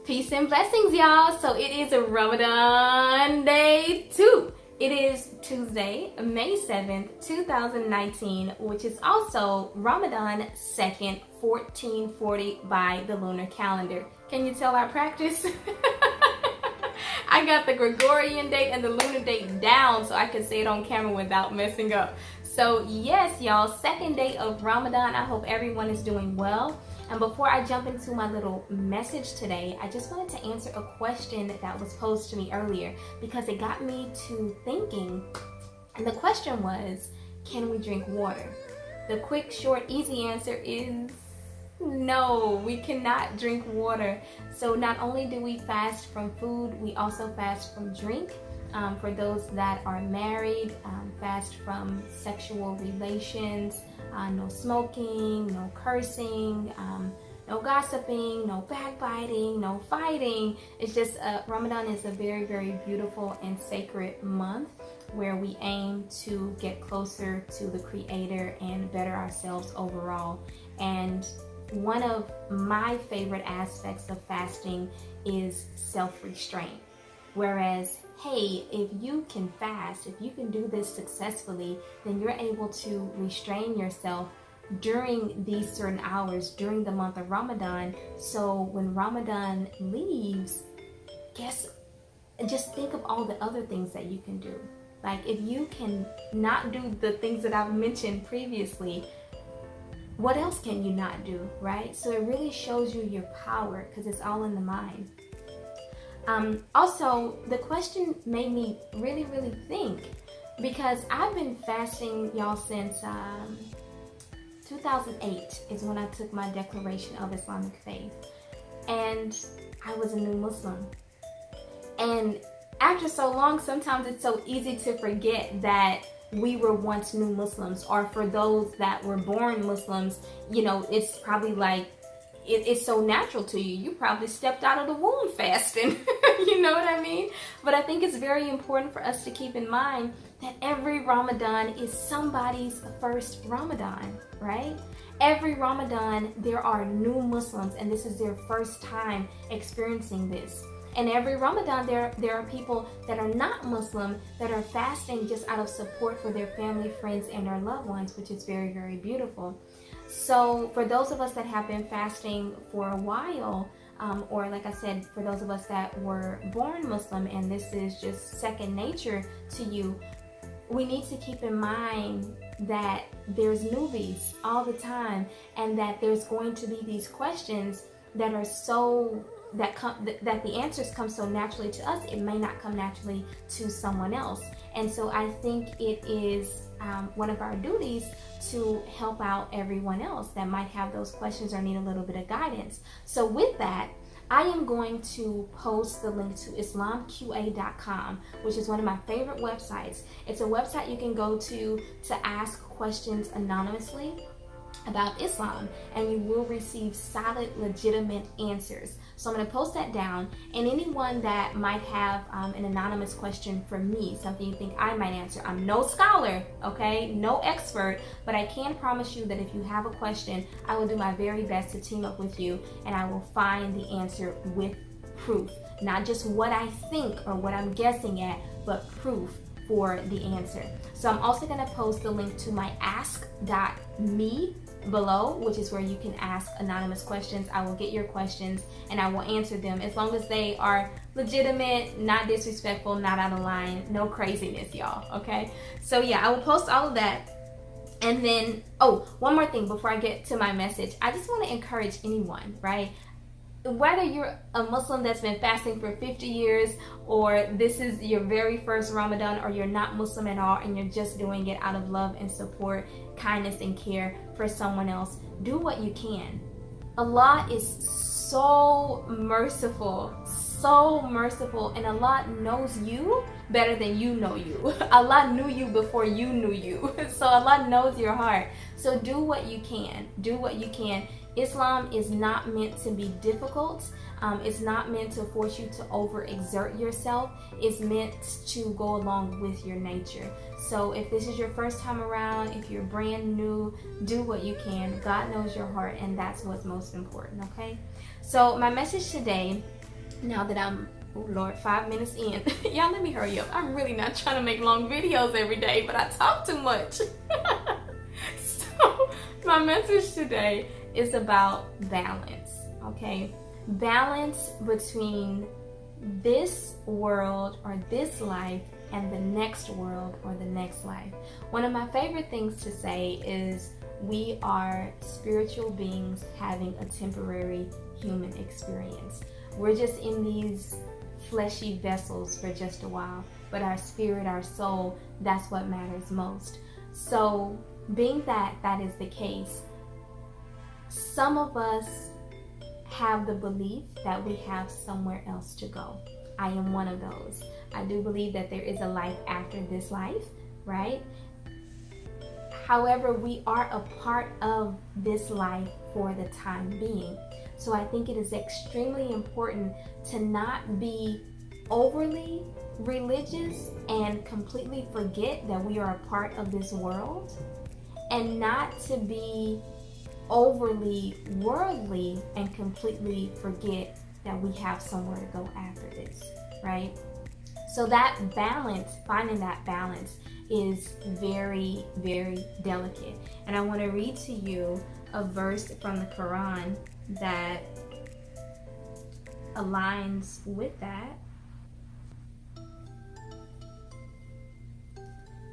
Peace and blessings, y'all. So it is a Ramadan day 2. It is Tuesday, May 7th, 2019, which is also Ramadan 2nd, 1440 by the lunar calendar. Can you tell I practice? I got the Gregorian date and the lunar date down so I can say it on camera without messing up. So yes, y'all, second day of Ramadan. I hope everyone is doing well. And before I jump into my little message today, I just wanted to answer a question that was posed to me earlier because it got me to thinking. And the question was, can we drink water? The quick, short, easy answer is no, we cannot drink water. So not only do we fast from food, we also fast from drink. For those that are married, fast from sexual relations, no smoking, no cursing, no gossiping, no backbiting, no fighting. It's just Ramadan is a very, very beautiful and sacred month where we aim to get closer to the Creator and better ourselves overall. And one of my favorite aspects of fasting is self-restraint. Whereas, hey, if you can fast, if you can do this successfully, then you're able to restrain yourself during these certain hours during the month of Ramadan. So when Ramadan leaves, just think of all the other things that you can do. Like if you can not do the things that I've mentioned previously, what else can you not do, right? So it really shows you your power because it's all in the mind. Also, the question made me really, really think because I've been fasting, y'all, since 2008 is when I took my declaration of Islamic faith. And I was a new Muslim. And after so long, sometimes it's so easy to forget that we were once new Muslims, or for those that were born Muslims, you know, it's probably like, it's so natural to you. You probably stepped out of the womb fasting. You know what I mean? But I think it's very important for us to keep in mind that every Ramadan is somebody's first Ramadan, right? Every Ramadan, there are new Muslims, and this is their first time experiencing this. And every Ramadan, there are people that are not Muslim that are fasting just out of support for their family, friends, and their loved ones, which is very, very beautiful. So for those of us that have been fasting for a while, or like I said, for those of us that were born Muslim and this is just second nature to you, we need to keep in mind that there's newbies all the time and that there's going to be these questions that are that the answers come so naturally to us, it may not come naturally to someone else. And so I think it is one of our duties to help out everyone else that might have those questions or need a little bit of guidance. So with that, I am going to post the link to islamqa.com, which is one of my favorite websites. It's a website you can go to ask questions anonymously about Islam, and you will receive solid, legitimate answers. So I'm going to post that down, and anyone that might have an anonymous question for me, something you think I might answer. I'm no scholar, okay, no expert, but I can promise you that if you have a question, I will do my very best to team up with you, and I will find the answer with proof. Not just what I think or what I'm guessing at, but proof for the answer. So I'm also going to post the link to my ask.me below, which is where you can ask anonymous questions. I will get your questions and I will answer them as long as they are legitimate, not disrespectful, not out of line, no craziness, y'all, okay? So yeah, I will post all of that. And then, oh, one more thing before I get to my message. I just want to encourage anyone, right? Whether you're a Muslim that's been fasting for 50 years or this is your very first Ramadan, or you're not Muslim at all and you're just doing it out of love and support, kindness and care for someone else, do what you can. Allah is so merciful, and Allah knows you better than you know you. Allah knew you before you knew you. So Allah knows your heart. So do what you can. Do what you can. Islam is not meant to be difficult. It's not meant to force you to overexert yourself. It's meant to go along with your nature. So if this is your first time around, if you're brand new, do what you can. God knows your heart, and that's what's most important, okay? So my message today now that I'm, oh Lord, 5 minutes in. Y'all, let me hurry up. I'm really not trying to make long videos every day, but I talk too much. So my message today is about balance, okay? Balance between this world or this life and the next world or the next life. One of my favorite things to say is we are spiritual beings having a temporary human experience. We're just in these fleshy vessels for just a while, but our spirit, our soul, that's what matters most. So being that that is the case, some of us have the belief that we have somewhere else to go. I am one of those. I do believe that there is a life after this life, right? However, we are a part of this life for the time being. So I think it is extremely important to not be overly religious and completely forget that we are a part of this world, and not to be overly worldly and completely forget that we have somewhere to go after this, right? So that balance, finding that balance is very, very delicate. And I want to read to you a verse from the Quran that aligns with that.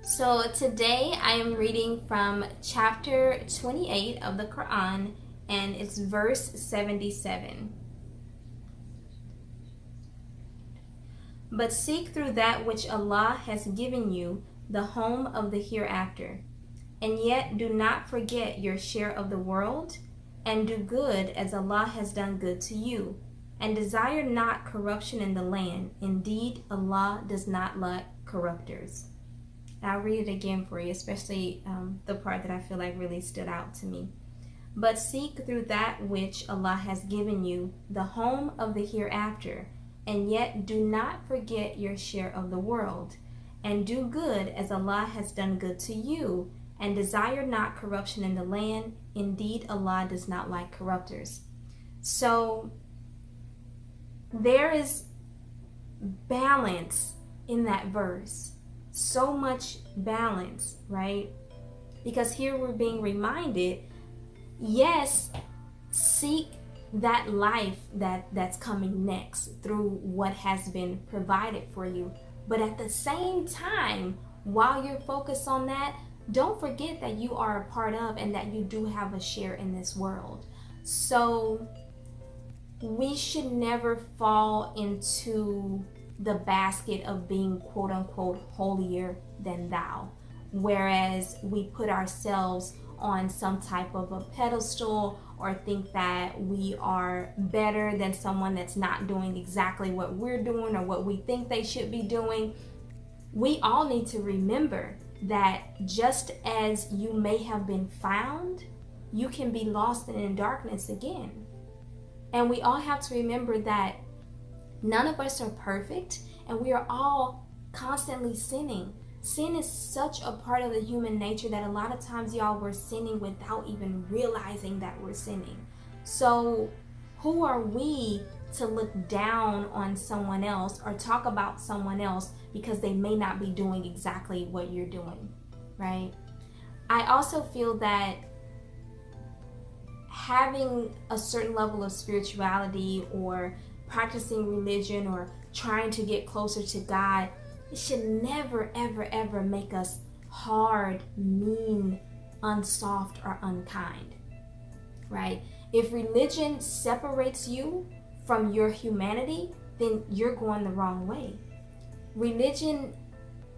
So today I am reading from chapter 28 of the Quran, and it's verse 77. But seek through that which Allah has given you the home of the hereafter, and yet do not forget your share of the world, and do good as Allah has done good to you, and desire not corruption in the land. Indeed, Allah does not like corruptors. I'll read it again for you, especially the part that I feel like really stood out to me. But seek through that which Allah has given you the home of the hereafter, and yet do not forget your share of the world, and do good as Allah has done good to you, and desire not corruption in the land. Indeed, Allah does not like corruptors. So there is balance in that verse. So much balance, right? Because here we're being reminded, yes, seek that life that's coming next through what has been provided for you. But at the same time, while you're focused on that, don't forget that you are a part of and that you do have a share in this world. So we should never fall into the basket of being quote unquote holier than thou, whereas we put ourselves on some type of a pedestal or think that we are better than someone that's not doing exactly what we're doing or what we think they should be doing. We all need to remember that just as you may have been found, you can be lost and in darkness again. And we all have to remember that none of us are perfect, and we are all constantly sinning. Sin is such a part of the human nature that a lot of times, y'all, we're sinning without even realizing that we're sinning. So who are we to look down on someone else or talk about someone else because they may not be doing exactly what you're doing, right? I also feel that having a certain level of spirituality or practicing religion or trying to get closer to God, it should never, ever, ever make us hard, mean, unsoft, or unkind, right? If religion separates you from your humanity, then you're going the wrong way. Religion,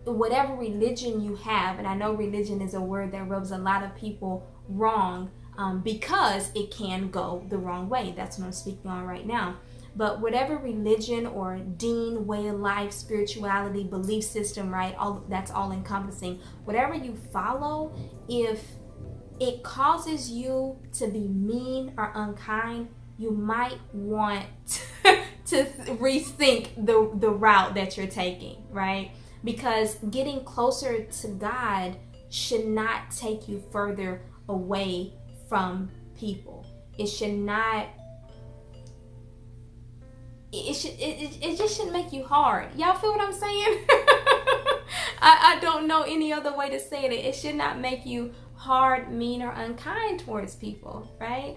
whatever religion you have, and I know religion is a word that rubs a lot of people wrong because it can go the wrong way. That's what I'm speaking on right now. But whatever religion or deen, way of life, spirituality, belief system, right? That's all encompassing. Whatever you follow, if it causes you to be mean or unkind, you might want to rethink the route that you're taking, right? Because getting closer to God should not take you further away from people. It it just shouldn't make you hard. Y'all feel what I'm saying? I don't know any other way to say it. It should not make you hard, mean, or unkind towards people, right?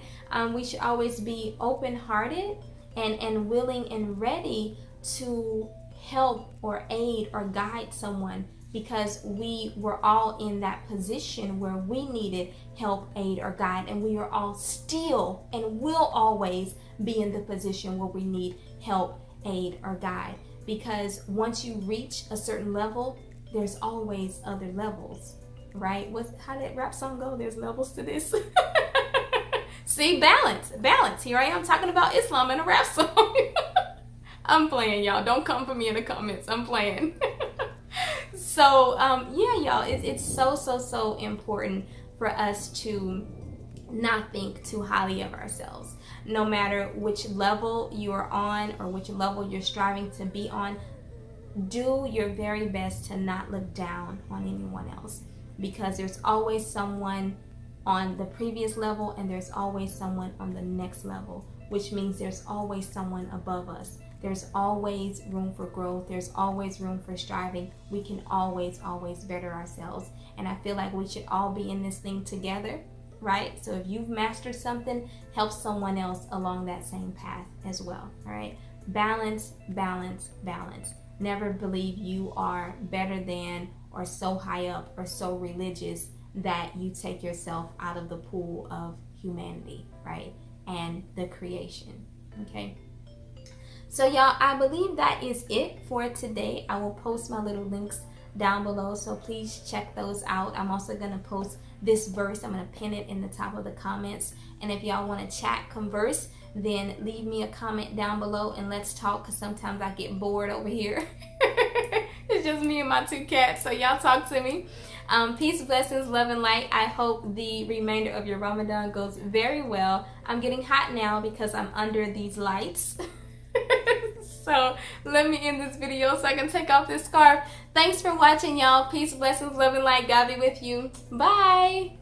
We should always be open-hearted and willing and ready to help or aid or guide someone, because we were all in that position where we needed help, aid, or guide, and we are all still and will always be in the position where we need help, aid, or guide. Because once you reach a certain level, there's always other levels, right? How did rap song go? There's levels to this. See, balance. Here I am talking about Islam in a rap song. I'm playing, y'all. Don't come for me in the comments. I'm playing. So, yeah, y'all, it's so important for us to not think too highly of ourselves. No matter which level you are on or which level you're striving to be on, do your very best to not look down on anyone else, because there's always someone on the previous level and there's always someone on the next level, which means there's always someone above us. There's always room for growth. There's always room for striving. We can always better ourselves. And I feel like we should all be in this thing together, right? So if you've mastered something, help someone else along that same path as well, all right? Balance. Never believe you are better than or so high up or so religious that you take yourself out of the pool of humanity, right? And the creation, okay? So y'all, I believe that is it for today. I will post my little links down below, so please check those out. I'm also going to post this verse. I'm going to pin it in the top of the comments. And if y'all want to chat, converse, then leave me a comment down below and let's talk, because sometimes I get bored over here. It's just me and my two cats, so y'all talk to me. Peace, blessings, love, and light. I hope the remainder of your Ramadan goes very well. I'm getting hot now because I'm under these lights. So let me end this video so I can take off this scarf. Thanks for watching, y'all. Peace, blessings, love, and light. God be with you. Bye.